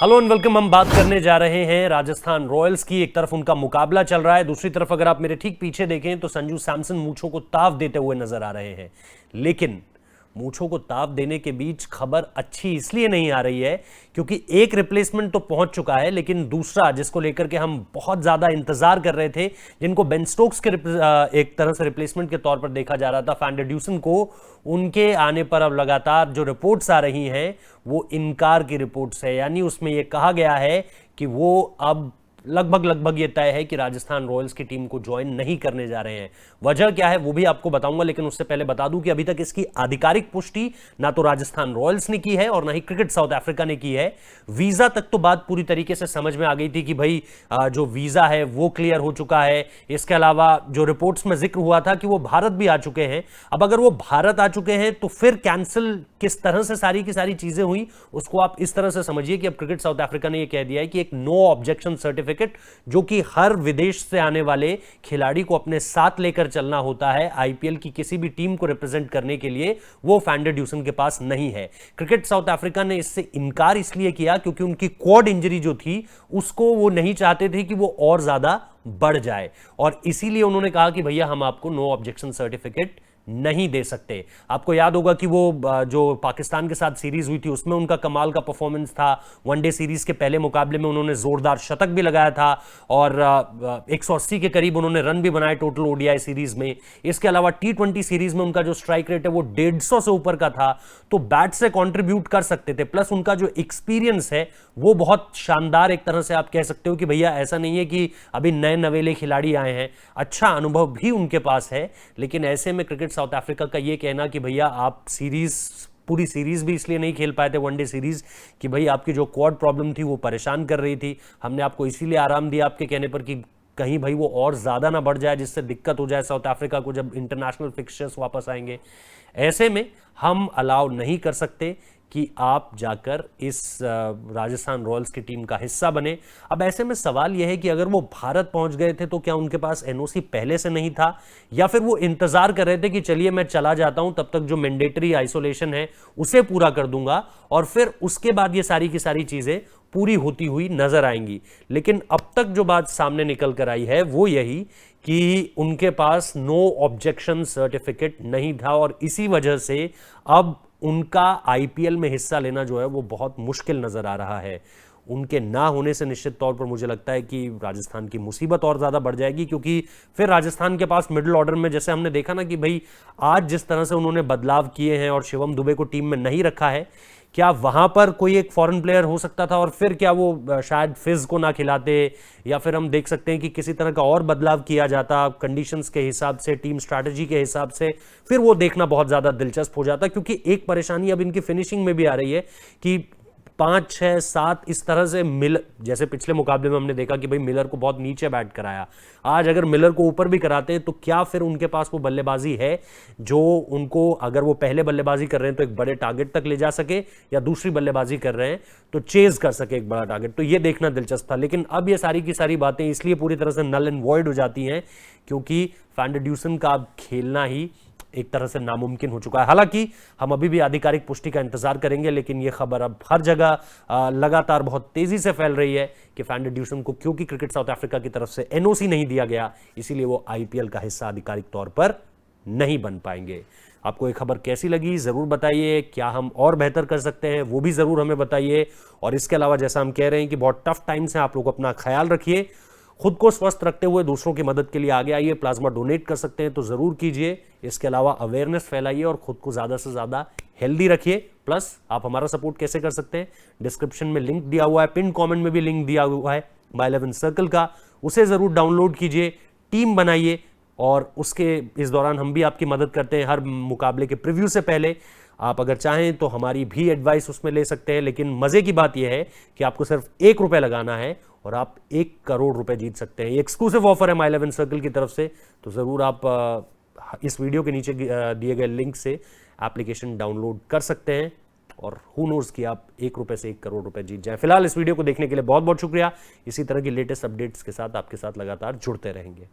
Hello and welcome. हम बात करने जा रहे हैं राजस्थान रॉयल्स की। एक तरफ उनका मुकाबला चल रहा है, दूसरी तरफ अगर आप मेरे ठीक पीछे देखें तो संजू सैमसन मूंछों को ताव देते हुए नजर आ रहे हैं। लेकिन मूंछों को ताव देने के बीच खबर अच्छी इसलिए नहीं आ रही है क्योंकि एक रिप्लेसमेंट तो पहुंच चुका है, लेकिन दूसरा जिसको लेकर के हम बहुत ज्यादा इंतजार कर रहे थे, जिनको बेन स्टोक्स के एक तरह से रिप्लेसमेंट के तौर पर देखा जा रहा था, फैंडर ड्यूसन को, उनके आने पर अब लगातार जो रिपोर्ट्स आ रही हैं वो इनकार की रिपोर्ट्स है। यानी उसमें यह कहा गया है कि वो अब लगभग ये तय है कि राजस्थान रॉयल्स की टीम को ज्वाइन नहीं करने जा रहे हैं। वजह क्या है वो भी आपको बताऊंगा, लेकिन उससे पहले बता दूं कि अभी तक इसकी आधिकारिक पुष्टि ना तो राजस्थान रॉयल्स ने की है और ना ही क्रिकेट साउथ अफ्रीका ने की है। वीजा तक तो बात पूरी तरीके से समझ में आ गई थी कि भाई जो वीजा है वो क्लियर हो चुका है। इसके अलावा जो रिपोर्ट्स में जिक्र हुआ था कि वो भारत भी आ चुके हैं। अब अगर वो भारत आ चुके हैं तो फिर कैंसिल किस तरह से सारी की सारी चीजें हुई उसको आप इस तरह से समझिए कि अब क्रिकेट साउथ अफ्रीका ने यह कह दिया है कि एक नो ऑब्जेक्शन सर्टिफिकेट जो कि हर विदेश से आने वाले खिलाड़ी को अपने साथ लेकर चलना होता है आईपीएल की किसी भी टीम को रिप्रेजेंट करने के लिए, वो फैंडर ड्यूसन के पास नहीं है। क्रिकेट साउथ अफ्रीका ने इससे इनकार इसलिए किया क्योंकि उनकी क्वाड इंजरी जो थी उसको वो नहीं चाहते थे कि वो और ज्यादा बढ़ जाए, और इसीलिए उन्होंने कहा कि भैया हम आपको नो ऑब्जेक्शन सर्टिफिकेट नहीं दे सकते। आपको याद होगा कि वो जो पाकिस्तान के साथ सीरीज हुई थी उसमें उनका कमाल का परफॉर्मेंस था। वनडे सीरीज के पहले मुकाबले में उन्होंने जोरदार शतक भी लगाया था और 180 के करीब उन्होंने रन भी बनाए टोटल ओडीआई सीरीज में। इसके अलावा T20 सीरीज में उनका जो स्ट्राइक रेट है वो 150 से ऊपर का था, तो बैट से कंट्रीब्यूट कर सकते थे। प्लस उनका जो एक्सपीरियंस है वो बहुत शानदार, एक तरह से आप कह सकते हो कि भैया ऐसा नहीं है कि अभी नए नवेले खिलाड़ी आए हैं, अच्छा अनुभव भी उनके पास है। लेकिन ऐसे में क्रिकेट साउथ अफ्रीका का ये कहना कि भैया आप पूरी सीरीज भी इसलिए नहीं खेल पाए थे वनडे सीरीज कि भाई आपकी जो क्वाड प्रॉब्लम थी वो परेशान कर रही थी, हमने आपको इसीलिए आराम दिया आपके कहने पर कि कहीं भाई वो और ज्यादा ना बढ़ जाए जिससे दिक्कत हो जाए साउथ अफ्रीका को जब इंटरनेशनल फिक्सचर्स वापस आएंगे। ऐसे में हम अलाउ नहीं कर सकते कि आप जाकर इस राजस्थान रॉयल्स की टीम का हिस्सा बने। अब ऐसे में सवाल यह है कि अगर वो भारत पहुंच गए थे तो क्या उनके पास एनओसी पहले से नहीं था, या फिर वो इंतजार कर रहे थे कि चलिए मैं चला जाता हूं, तब तक जो मैंडेटरी आइसोलेशन है उसे पूरा कर दूंगा और फिर उसके बाद ये सारी की सारी चीजें पूरी होती हुई नजर आएंगी। लेकिन अब तक जो बात सामने निकल कर आई है वो यही कि उनके पास नो ऑब्जेक्शन सर्टिफिकेट नहीं था और इसी वजह से अब उनका आईपीएल में हिस्सा लेना जो है वो बहुत मुश्किल नजर आ रहा है। उनके ना होने से निश्चित तौर पर मुझे लगता है कि राजस्थान की मुसीबत और ज्यादा बढ़ जाएगी, क्योंकि फिर राजस्थान के पास मिडिल ऑर्डर में, जैसे हमने देखा ना कि भाई आज जिस तरह से उन्होंने बदलाव किए हैं और शिवम दुबे को टीम में नहीं रखा है, क्या वहां पर कोई एक फॉरेन प्लेयर हो सकता था और फिर क्या वो शायद फिज को ना खिलाते, या फिर हम देख सकते हैं कि किसी तरह का और बदलाव किया जाता कंडीशंस के हिसाब से, टीम स्ट्रैटेजी के हिसाब से, फिर वो देखना बहुत ज्यादा दिलचस्प हो जाता। क्योंकि एक परेशानी अब इनकी फिनिशिंग में भी आ रही है कि 5, 6, 7 इस तरह से जैसे पिछले मुकाबले में हमने देखा कि भाई मिलर को बहुत नीचे बैट कराया, आज अगर मिलर को ऊपर भी कराते हैं तो क्या फिर उनके पास वो बल्लेबाजी है जो उनको, अगर वो पहले बल्लेबाजी कर रहे हैं तो एक बड़े टारगेट तक ले जा सके, या दूसरी बल्लेबाजी कर रहे हैं तो चेज कर सके एक बड़ा टारगेट, तो ये देखना दिलचस्प था। लेकिन अब ये सारी की सारी बातें इसलिए पूरी तरह से नल एंड वॉइड हो जाती हैं क्योंकि फैंडर ड्यूसन का अब खेलना ही एक तरह से नामुमकिन हो चुका है। हालांकि हम अभी भी आधिकारिक पुष्टि का इंतजार करेंगे, लेकिन यह खबर अब हर जगह लगातार बहुत तेजी से फैल रही है कि फैंडर ड्यूसन को क्योंकि क्रिकेट साउथ अफ्रीका की तरफ से एनओसी नहीं दिया गया, इसीलिए वो आईपीएल का हिस्सा आधिकारिक तौर पर नहीं बन पाएंगे। आपको ये खबर कैसी लगी जरूर बताइए, क्या हम और बेहतर कर सकते हैं वो भी जरूर हमें बताइए। और इसके अलावा जैसा हम कह रहे हैं कि बहुत टफ टाइम्स हैं, आप लोग अपना ख्याल रखिए, खुद को स्वस्थ रखते हुए दूसरों की मदद के लिए आगे आइए। प्लाज्मा डोनेट कर सकते हैं तो जरूर कीजिए। इसके अलावा अवेयरनेस फैलाइए और खुद को ज्यादा से ज्यादा हेल्दी रखिए। प्लस आप हमारा सपोर्ट कैसे कर सकते हैं, डिस्क्रिप्शन में लिंक दिया हुआ है, पिन कमेंट में भी लिंक दिया हुआ है My 11 सर्कल का, उसे जरूर डाउनलोड कीजिए, टीम बनाइए और उसके इस दौरान हम भी आपकी मदद करते हैं हर मुकाबले के प्रीव्यू से पहले। आप अगर चाहें तो हमारी भी एडवाइस उसमें ले सकते हैं, लेकिन मजे की बात यह है कि आपको सिर्फ 1 रुपए लगाना है और आप 1 करोड़ रुपए जीत सकते हैं। ये एक्सक्लूसिव ऑफर है My 11 सर्कल की तरफ से, तो जरूर आप इस वीडियो के नीचे दिए गए लिंक से एप्लीकेशन डाउनलोड कर सकते हैं और हु नोज कि आप 1 रुपए से 1 करोड़ रुपए जीत जाएं। फिलहाल इस वीडियो को देखने के लिए बहुत बहुत शुक्रिया। इसी तरह की लेटेस्ट अपडेट्स के साथ आपके साथ लगातार जुड़ते रहेंगे।